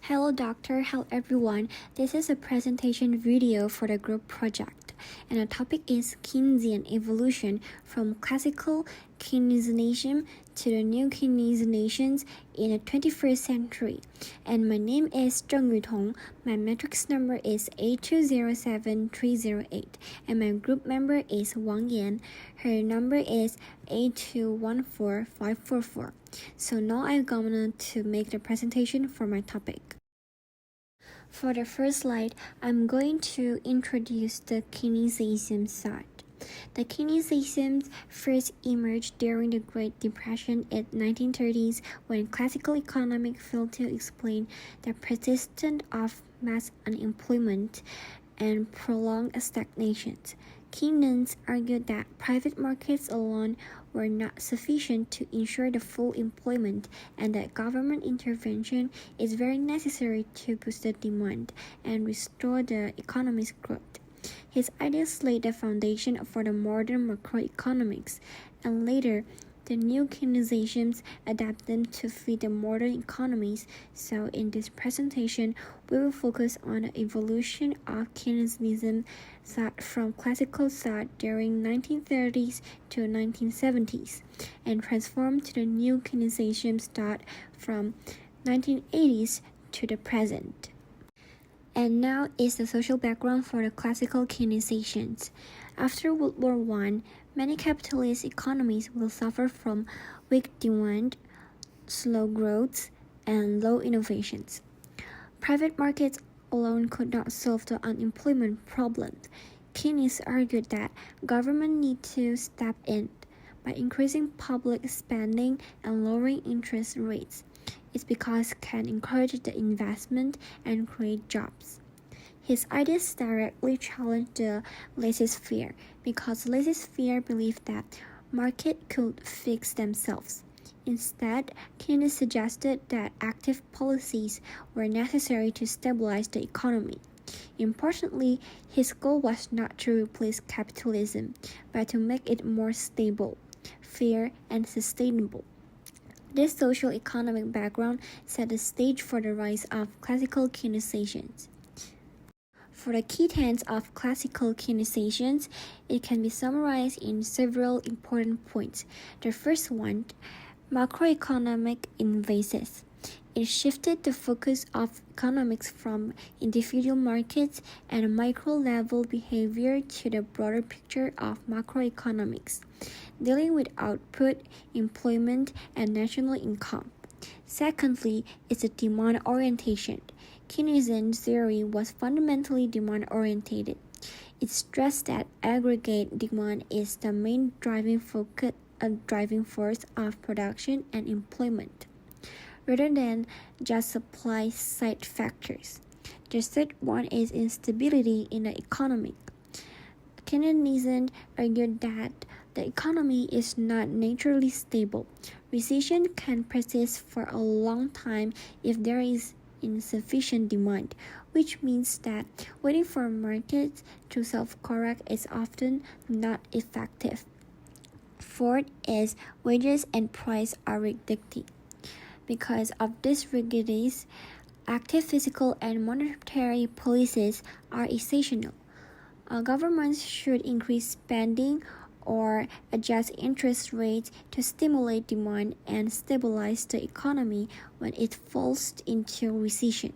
Hello doctor, hello everyone. This is a presentation video for the group project, and the topic is Keynesian evolution from classical Keynesianism to the new Keynesianism in the 21st century. And my name is Zheng Yutong. My matrix number is A207308, and my group member is Wang Yan. Her number is A214544. So now I'm going to make the presentation for my topic. For the first slide, I'm going to introduce the Keynesianism side. The Keynesianism first emerged during the Great Depression in the 1930s when classical economics failed to explain the persistence of mass unemployment and prolonged stagnation. Keynesians argued that private markets alone were not sufficient to ensure the full employment and that government intervention is very necessary to boost the demand and restore the economy's growth. His ideas laid the foundation for the modern macroeconomics, and later the new Keynesianism adapted them to fit the modern economies. So in this presentation, we will focus on the evolution of Keynesianism from classical thought during 1930s to 1970s and transformed to the new Keynesianism thought from 1980s to the present. And now is the social background for the classical Keynesians. After World War I, many capitalist economies will suffer from weak demand, slow growth, and low innovations. Private markets alone could not solve the unemployment problem. Keynesians argued that government need to step in by increasing public spending and lowering interest rates. It's because can encourage the investment and create jobs. His ideas directly challenged the laissez-faire because laissez-faire believed that market could fix themselves. Instead, Keynes suggested that active policies were necessary to stabilize the economy. Importantly, his goal was not to replace capitalism, but to make it more stable, fair, and sustainable. This social-economic background set the stage for the rise of classical Keynesians. For the key tenets of classical Keynesians, it can be summarized in several important points. The first one, macroeconomic emphasis. It shifted the focus of economics from individual markets and micro-level behavior to the broader picture of macroeconomics, dealing with output, employment, and national income. Secondly, it's a demand orientation. Keynesian theory was fundamentally demand-oriented. It stressed that aggregate demand is the main driving force of production and employment, rather than just supply-side factors. The third one is instability in the economy. Keynesians argued that the economy is not naturally stable. Recession can persist for a long time if there is insufficient demand, which means that waiting for markets to self-correct is often not effective. Fourth is wages and price are rigidity. Because of these rigidities, active fiscal and monetary policies are essential. Governments should increase spending or adjust interest rates to stimulate demand and stabilize the economy when it falls into recession.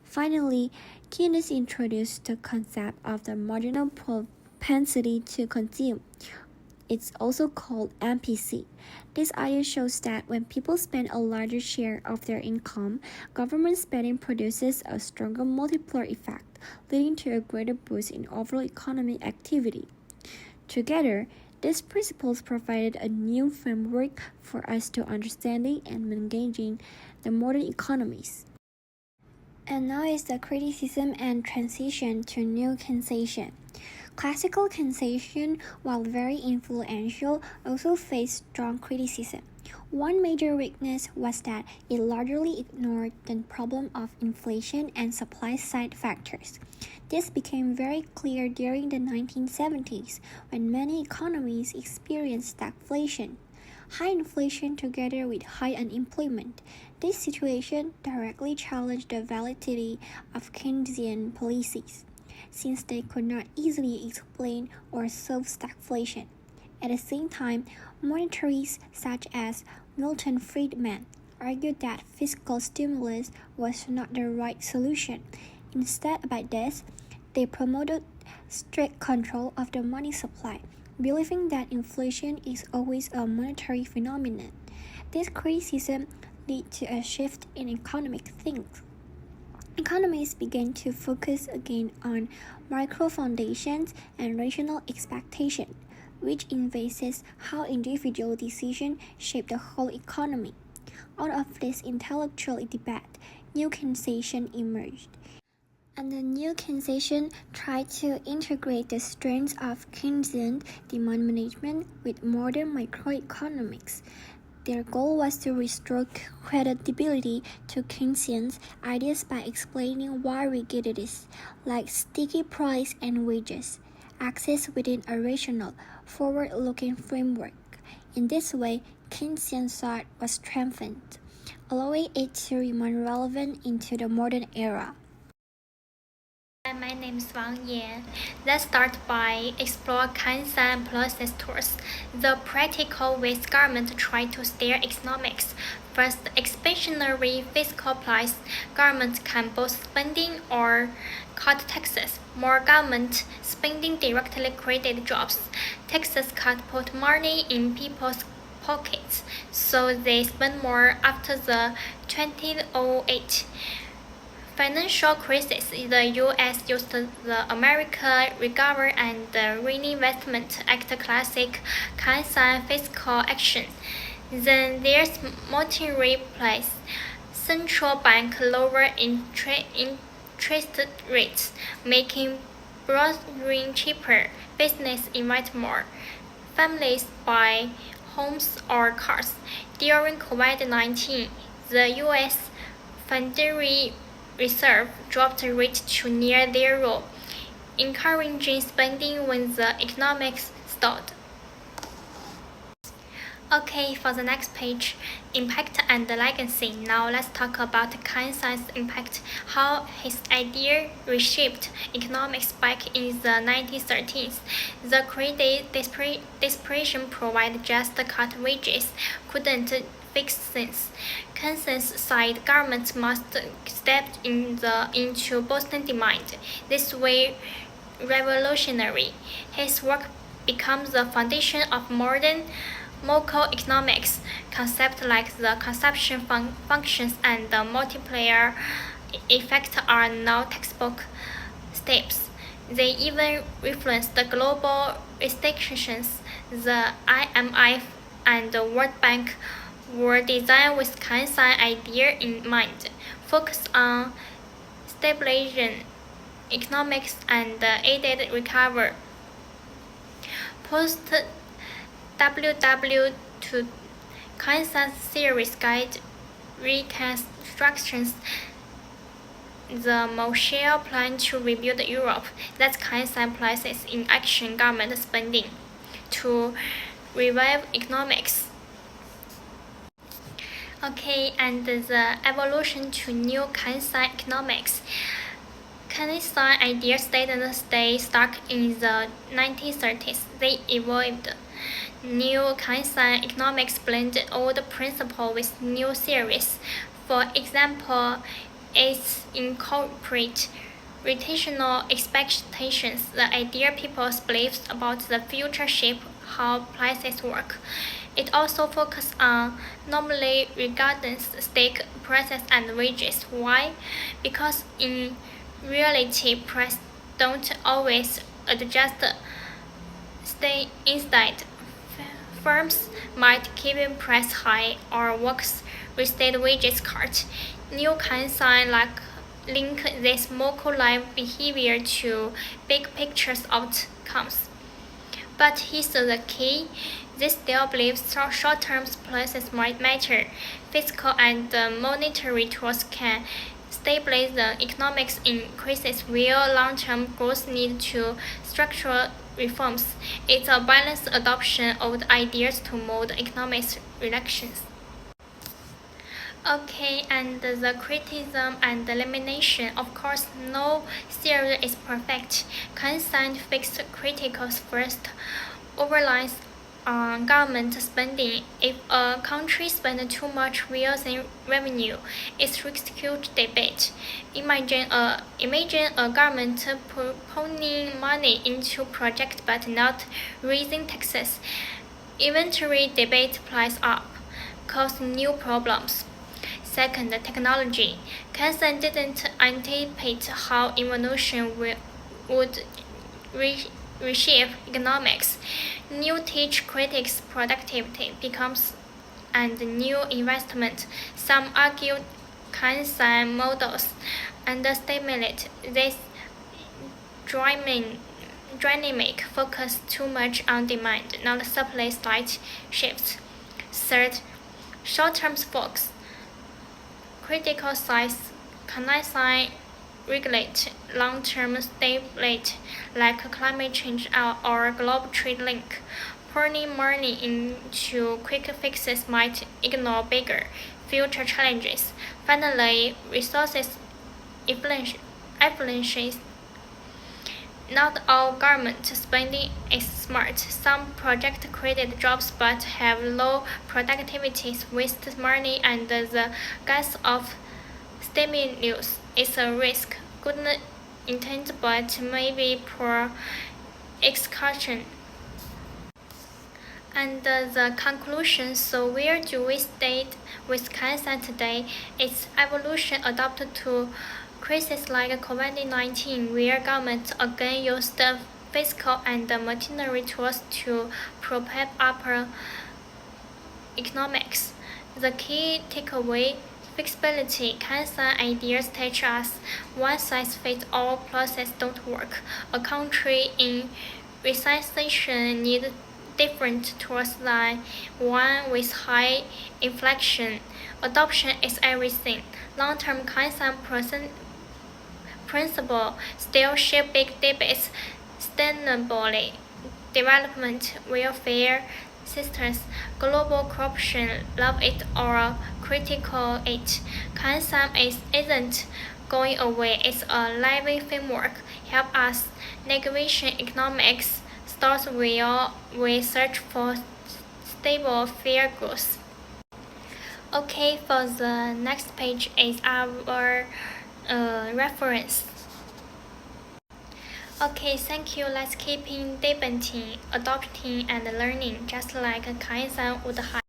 Finally, Keynes introduced the concept of the marginal propensity to consume. It's also called MPC. This idea shows that when people spend a larger share of their income, government spending produces a stronger multiplier effect, leading to a greater boost in overall economic activity. Together, these principles provided a new framework for us to understanding and engaging the modern economies. And now is the criticism and transition to new Keynesian. Classical Keynesian, while very influential, also faced strong criticism. One major weakness was that it largely ignored the problem of inflation and supply-side factors. This became very clear during the 1970s when many economies experienced stagflation. high inflation together with high unemployment. This situation directly challenged the validity of Keynesian policies, since they could not easily explain or solve stagflation. At the same time, monetarists such as Milton Friedman argued that fiscal stimulus was not the right solution. Instead, by this, they promoted strict control of the money supply, believing that inflation is always a monetary phenomenon. This criticism led to a shift in economic thinking. Economists began to focus again on macro foundations and rational expectation, which emphasizes how individual decisions shape the whole economy. Out of this intellectual debate, new Keynesian emerged. And the new Keynesian tried to integrate the strengths of Keynesian demand management with modern microeconomics. Their goal was to restore credibility to Keynesian ideas by explaining why rigidities, like sticky price and wages, exist within a rational, forward-looking framework. In this way, Keynesian thought was strengthened, allowing it to remain relevant into the modern era. My name is Wang Yan. Let's start by explore Keynesian process tools, the practical ways government try to steer economics. First, expansionary fiscal policy. Government can both spending or cut taxes. More government spending directly created jobs. Taxes cut put money in people's pockets, so they spend more after the 2008 financial crisis. The U.S. used the American Recovery and Reinvestment Act classic Keynesian fiscal action. Then there's monetary policy. Central bank lower interest rates, making borrowing cheaper. Business invite more. Families buy homes or cars. During COVID-19, the U.S. Federal Reserve dropped the rate to near zero, encouraging spending when the economics stalled. Okay, for the next page, impact and legacy. Now let's talk about Keynesian's impact, how his idea reshaped economics back in the 1930s. The Great Depression provided just cut wages, couldn't fix things. Keynesian said government must step into boosting demand. This way revolutionary. His work becomes the foundation of modern macroeconomics. Concepts like the consumption functions and the multiplier effect are now textbook steps. They even influence the global institutions. The IMF and the World Bank were designed with Keynesian idea in mind, focused on stabilization economics and aided recovery. Post WW2 Keynesian series guide reconstructions the Marshall Plan to rebuild Europe. That's Keynesian places in action government spending to revive economics. Okay, and the evolution to new Keynesian economics. Keynesian ideas didn't stay stuck in the 1930s. They evolved. New Keynesian economics blend old principles with new theories. For example, it incorporates rotational expectations, the idea people's beliefs about the future shape how prices work. It also focuses on normally regardless stake prices and wages. Why? Because in reality, prices don't always adjust. Instead, firms might keep price high or workers with wages cut. New Keynesian link this macro-life behavior to big pictures outcomes. But here's the key. This still believes short-term places might matter. Fiscal and monetary tools can stabilize the economics in crisis, while long-term growth needs to structural reforms. It's a balanced adoption of the ideas to mold economic relations. Okay, and the criticism and elimination. Of course, no theory is perfect. Scientific critics first overlines on government spending. If a country spends too much real revenue, it risks huge debate. Imagine a government pouring money into projects but not raising taxes. Eventually, debate flies up, causing new problems. Second, technology. Kansan didn't anticipate how evolution would reshape economics. New teach critics productivity becomes and new investment. Some argue Kansan models underestimate this dynamic focus too much on demand, not supply side shifts. Third, short-term focus. Critical size can regulate long-term stability like climate change or global trade link. Pouring money into quick fixes might ignore bigger future challenges. Finally, resources efficiency. Not all government spending is smart. Some projects create jobs but have low productivity, waste money, and the cost of stimulus is a risk. Good intent but maybe poor execution. And the conclusion, so where do we stay with cancer today? Its evolution adapted to crises like COVID-19, where governments again used the fiscal and monetary tools to propel upper economics. The key takeaway, flexibility. Cancer ideas teach us one-size-fits-all processes don't work. A country in recession needs different tools than one with high inflation. Adoption is everything. Long-term cancer principle still shape big debates. Sustainability, development, welfare systems, global corruption, love it or critical it. Cancer isn't going away. It's a living framework. Help us navigation economics starts where we search for stable, fair growth. Okay, for the next page is our reference. Okay, thank you. Let's keep in debating, adopting, and learning, just like Kaizen would have.